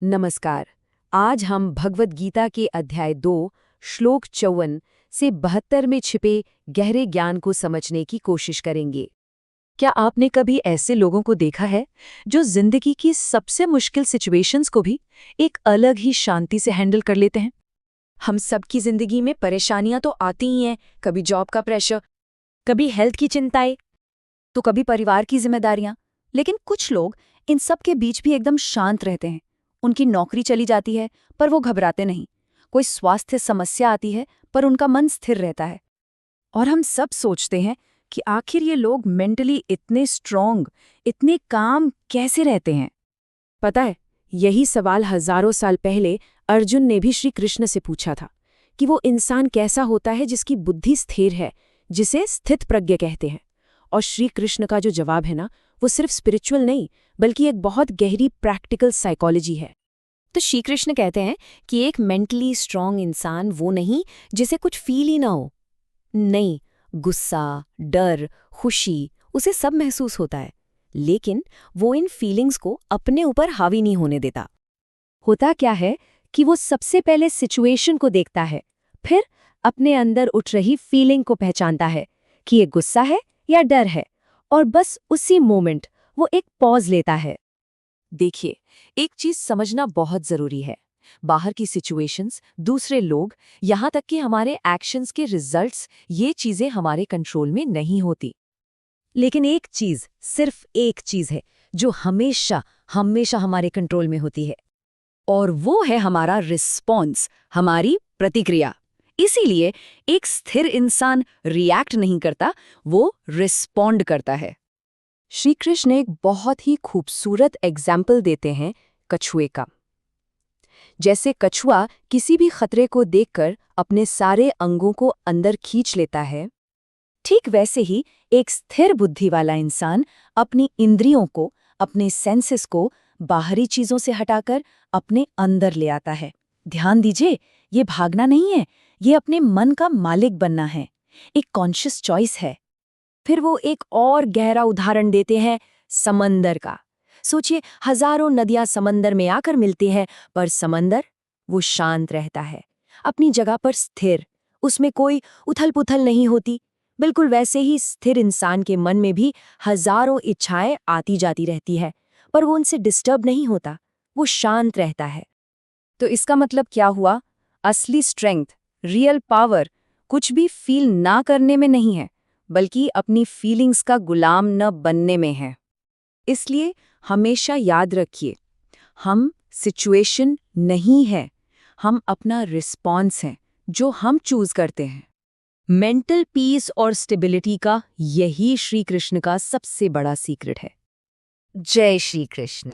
नमस्कार। आज हम भगवद गीता के अध्याय 2 श्लोक 54 से 72 में छिपे गहरे ज्ञान को समझने की कोशिश करेंगे। क्या आपने कभी ऐसे लोगों को देखा है जो जिंदगी की सबसे मुश्किल सिचुएशंस को भी एक अलग ही शांति से हैंडल कर लेते हैं? हम सबकी जिंदगी में परेशानियां तो आती ही हैं, कभी जॉब का प्रेशर, कभी हेल्थ की चिंताएं, तो कभी परिवार की जिम्मेदारियां। लेकिन कुछ लोग इन सब के बीच भी एकदम शांत रहते हैं। उनकी नौकरी चली जाती है पर वो घबराते नहीं। कोई स्वास्थ्य समस्या आती है पर उनका मन स्थिर रहता है। और हम सब सोचते हैं कि आखिर ये लोग मेंटली इतने स्ट्रॉन्ग, इतने काम कैसे रहते हैं। पता है, यही सवाल हजारों साल पहले अर्जुन ने भी श्री कृष्ण से पूछा था कि वो इंसान कैसा होता है जिसकी बुद्धि स्थिर है, जिसे स्थित प्रज्ञ कहते हैं। और श्री कृष्ण का जो जवाब है ना, वो सिर्फ स्पिरिचुअल नहीं बल्कि एक बहुत गहरी प्रैक्टिकल साइकोलॉजी है। तो श्री कृष्ण कहते हैं कि एक मेंटली स्ट्रांग इंसान वो नहीं जिसे कुछ फील ही ना हो। नहीं, गुस्सा, डर, खुशी, उसे सब महसूस होता है, लेकिन वो इन फीलिंग्स को अपने ऊपर हावी नहीं होने देता। होता क्या है कि वो सबसे पहले सिचुएशन को देखता है, फिर अपने अंदर उठ रही फीलिंग को पहचानता है कि ये गुस्सा है या डर है, और बस उसी मोमेंट वो एक पॉज लेता है। देखिए, एक चीज समझना बहुत जरूरी है। बाहर की सिचुएशंस, दूसरे लोग, यहाँ तक कि हमारे एक्शंस के रिजल्ट्स, ये चीजें हमारे कंट्रोल में नहीं होती। लेकिन एक चीज, सिर्फ एक चीज है जो हमेशा हमेशा हमारे कंट्रोल में होती है, और वो है हमारा रिस्पॉन्स, हमारी प्रतिक्रिया। इसीलिए एक स्थिर इंसान रिएक्ट नहीं करता, वो रिस्पॉन्ड करता है। श्री कृष्ण एक बहुत ही खूबसूरत एग्जाम्पल देते हैं कछुए का। जैसे कछुआ किसी भी खतरे को देखकर अपने सारे अंगों को अंदर खींच लेता है, ठीक वैसे ही एक स्थिर बुद्धि वाला इंसान अपनी इंद्रियों को, अपने सेंसेस को बाहरी चीजों से हटाकर अपने अंदर ले आता है। ध्यान दीजिए, ये भागना नहीं है, ये अपने मन का मालिक बनना है, एक कॉन्शियस चॉइस है। फिर वो एक और गहरा उदाहरण देते हैं समंदर का। सोचिए, हजारों नदियां समंदर में आकर मिलती हैं, पर समंदर वो शांत रहता है, अपनी जगह पर स्थिर। उसमें कोई उथल-पुथल नहीं होती। बिल्कुल वैसे ही स्थिर इंसान के मन में भी हजारों इच्छाएं आती जाती रहती है, पर वो उनसे डिस्टर्ब नहीं होता, वो शांत रहता है। तो इसका मतलब क्या हुआ? असली स्ट्रेंथ, रियल पावर कुछ भी फील ना करने में नहीं है, बल्कि अपनी फीलिंग्स का गुलाम न बनने में है। इसलिए हमेशा याद रखिए, हम सिचुएशन नहीं है, हम अपना रिस्पॉन्स हैं जो हम चूज करते हैं। मेंटल पीस और स्टेबिलिटी का यही श्री कृष्ण का सबसे बड़ा सीक्रेट है। जय श्री कृष्ण।